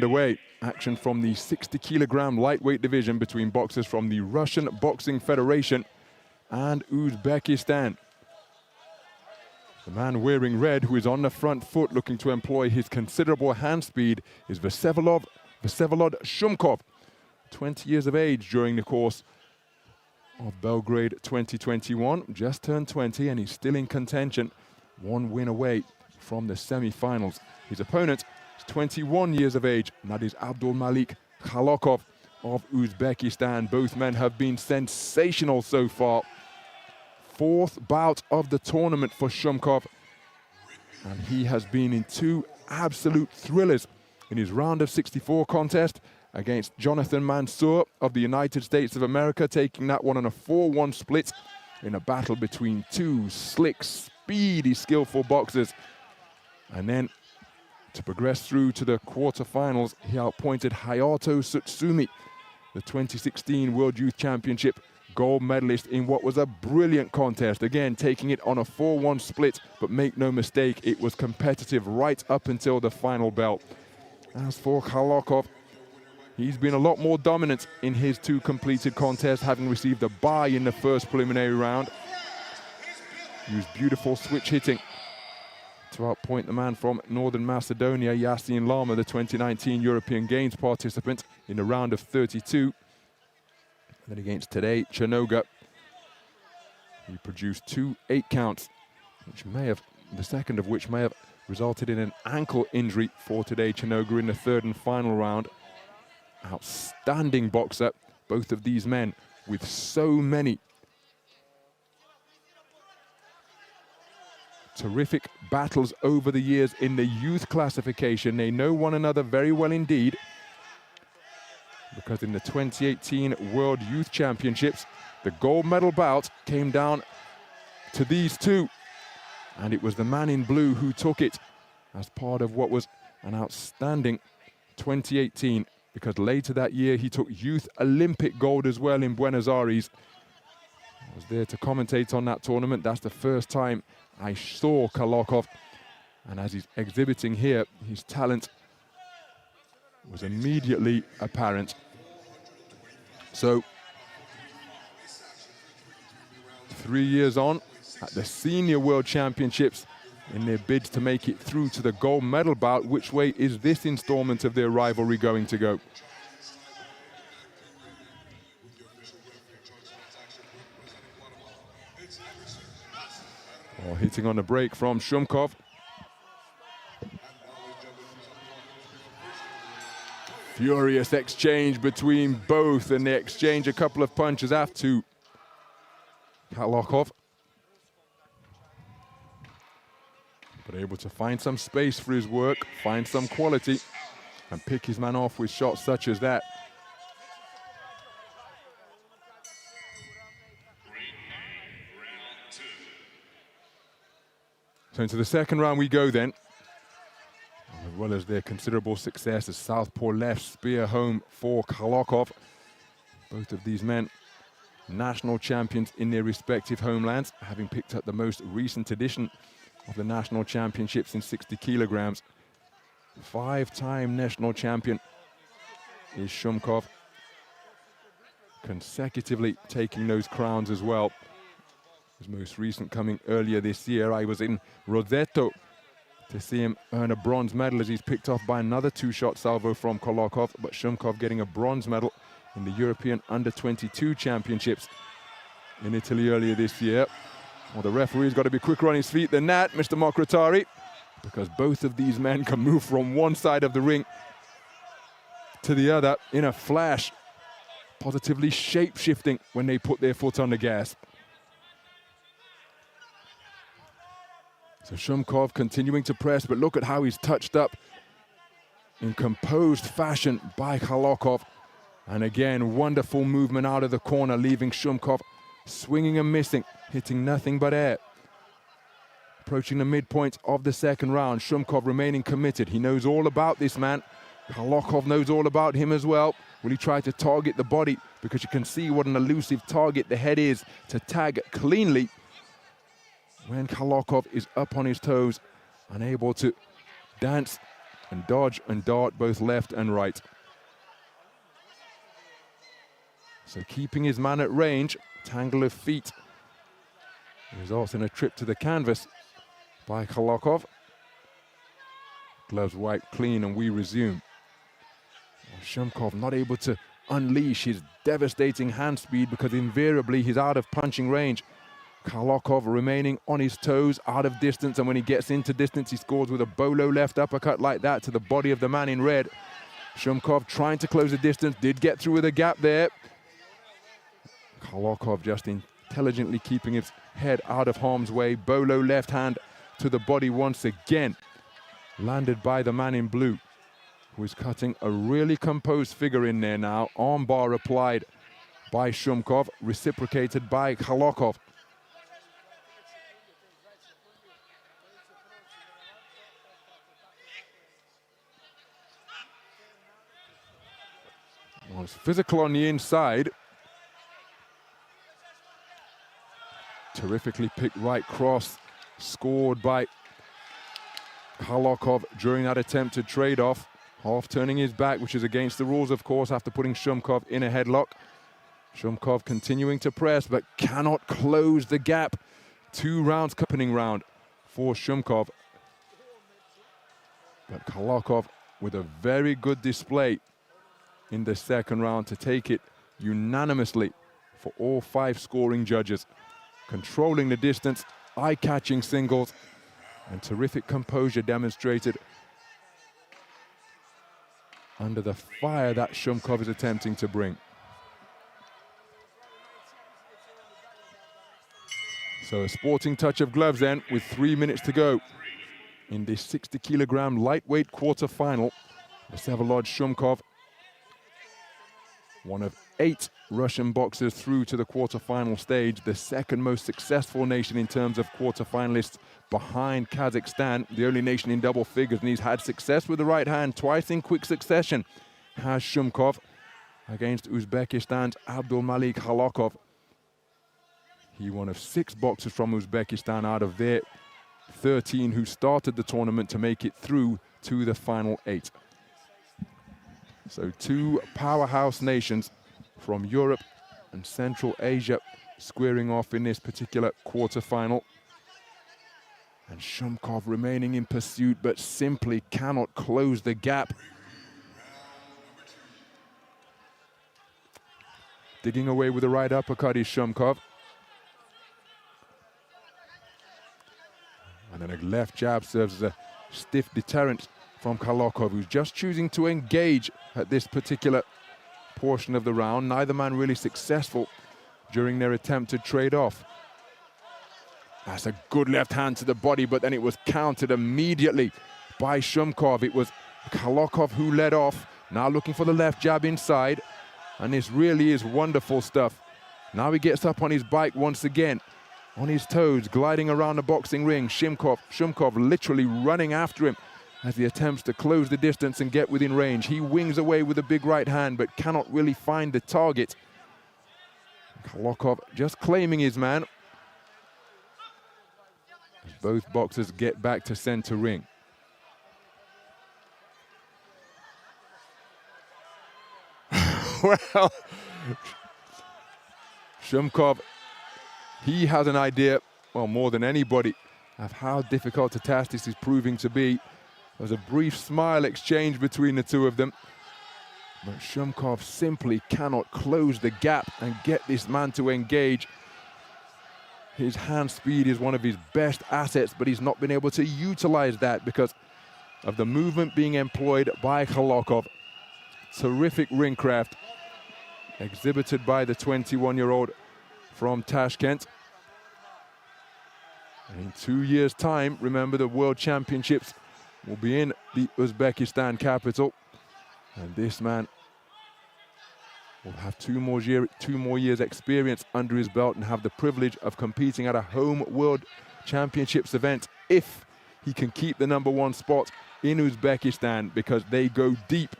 Away action from the 60-kilogram lightweight division between boxers from the Russian Boxing Federation and Uzbekistan. The man wearing red, who is on the front foot looking to employ his considerable hand speed, is Vsevolod Shumkov, 20 years of age during the course of Belgrade 2021. Just turned 20 and he's still in contention, one win away from the semi-finals. His opponent is 21 years of age, and that is Abdumalik Khalakov of Uzbekistan. Both men have been sensational so far. Fourth bout of the tournament for Shumkov, and he has been in two absolute thrillers in his round of 64 contest against Jonathan Mansour of the United States of America, taking that one on a 4-1 split in a battle between two slick, speedy, skillful boxers. And then to progress through to the quarterfinals, he outpointed Hayato Tsutsumi, the 2016 World Youth Championship gold medalist, in what was a brilliant contest. Again, taking it on a 4-1 split, but make no mistake, it was competitive right up until the final bell. As for Khalakov, he's been a lot more dominant in his two completed contests, having received a bye in the first preliminary round. Used beautiful switch hitting to outpoint the man from Northern Macedonia, Yasin Lama, the 2019 European Games participant, in the round of 32. And then against Tadej Chanoga, he produced 2 8-counts, which may have, the second of which may have resulted in an ankle injury for Tadej Chanoga in the third and final round. Outstanding boxer, both of these men, with so many terrific battles over the years in the youth classification. They know one another very well indeed, because in the 2018 World Youth Championships, the gold medal bout came down to these two, and it was the man in blue who took it as part of what was an outstanding 2018, because later that year he took youth Olympic gold as well in Buenos Aires. I was there to commentate on that tournament. That's the first time I saw Khalakov, and as he's exhibiting here, his talent was immediately apparent. So, 3 years on at the Senior World Championships, in their bids to make it through to the gold medal bout, which way is this installment of their rivalry going to go? Oh, hitting on the break from Shumkov. Furious exchange between both, and they exchange a couple of punches after Khalakov, but able to find some space for his work, find some quality, and pick his man off with shots such as that. So into the second round we go then, as well as their considerable success as southpaw left spear home for Khalakov. Both of these men national champions in their respective homelands, having picked up the most recent edition of the national championships in 60 kilograms. 5-time national champion is Shumkov, consecutively taking those crowns as well. His most recent coming earlier this year. I was in Roseto to see him earn a bronze medal, as he's picked off by another 2-shot salvo from Khalakov, but Shumkov getting a bronze medal in the European Under-22 Championships in Italy earlier this year. Well, the referee's got to be quicker on his feet than that, Mr. Mokratari, because both of these men can move from one side of the ring to the other in a flash, positively shape-shifting when they put their foot on the gas. So Shumkov continuing to press, but look at how he's touched up in composed fashion by Khalakov. And again, wonderful movement out of the corner, leaving Shumkov swinging and missing, hitting nothing but air. Approaching the midpoint of the second round, Shumkov remaining committed. He knows all about this man. Khalakov knows all about him as well. Will he try to target the body? Because you can see what an elusive target the head is to tag cleanly when Khalakov is up on his toes, unable to dance and dodge and dart both left and right. So keeping his man at range, tangle of feet, results in a trip to the canvas by Khalakov. Gloves wiped clean and we resume. Shumkov not able to unleash his devastating hand speed because invariably he's out of punching range. Khalakov remaining on his toes, out of distance, and when he gets into distance, he scores with a bolo left uppercut like that to the body of the man in red. Shumkov trying to close the distance, did get through with a gap there. Khalakov just intelligently keeping his head out of harm's way. Bolo left hand to the body once again. Landed by the man in blue, who is cutting a really composed figure in there now. Armbar applied by Shumkov, reciprocated by Khalakov. Well, it's physical on the inside. Terrifically picked right cross, scored by Khalakov during that attempted trade-off. Half turning his back, which is against the rules, of course, after putting Shumkov in a headlock. Shumkov continuing to press, but cannot close the gap. 2 rounds, opening round for Shumkov. But Khalakov with a very good display in the second round to take it unanimously for all 5 scoring judges. Controlling the distance, eye-catching singles, and terrific composure demonstrated under the fire that Shumkov is attempting to bring. So a sporting touch of gloves then with 3 minutes to go in this 60-kilogram lightweight quarter-final. Vsevolod Shumkov, one of 8 Russian boxers through to the quarter-final stage, the second most successful nation in terms of quarter-finalists behind Kazakhstan, the only nation in double figures, and he's had success with the right hand twice in quick succession, has Shumkov against Uzbekistan's Abdumalik Khalakov. He one of 6 boxers from Uzbekistan out of their 13 who started the tournament to make it through to the final 8. So 2 powerhouse nations from Europe and Central Asia squaring off in this particular quarter-final. And Shumkov remaining in pursuit, but simply cannot close the gap. Digging away with the right uppercut is Shumkov. And then a left jab serves as a stiff deterrent from Khalakov, who's just choosing to engage at this particular portion of the round. Neither man really successful during their attempted trade-off. That's a good left hand to the body, but then it was countered immediately by Shumkov. It was Khalakov who led off, now looking for the left jab inside, and this really is wonderful stuff. Now he gets up on his bike once again, on his toes, gliding around the boxing ring. Shumkov literally running after him as he attempts to close the distance and get within range. He wings away with a big right hand, but cannot really find the target. Khalakov just claiming his man. As both boxers get back to center ring. Well, Shumkov, he has an idea, well, more than anybody, of how difficult a task this is proving to be. There was a brief smile exchange between the two of them, but Shumkov simply cannot close the gap and get this man to engage. His hand speed is one of his best assets, but he's not been able to utilize that because of the movement being employed by Khalakov. Terrific ring craft exhibited by the 21-year-old from Tashkent. And in 2 years' time, remember, the World Championships will be in the Uzbekistan capital. And this man will have two more years experience under his belt and have the privilege of competing at a home World Championships event if he can keep the #1 spot in Uzbekistan, because they go deep.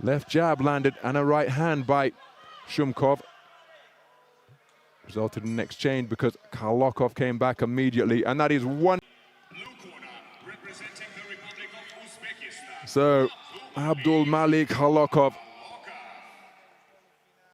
Left jab landed and a right hand by Shumkov. Resulted in an exchange because Khalakov came back immediately, and that is one. So, Abdumalik Khalakov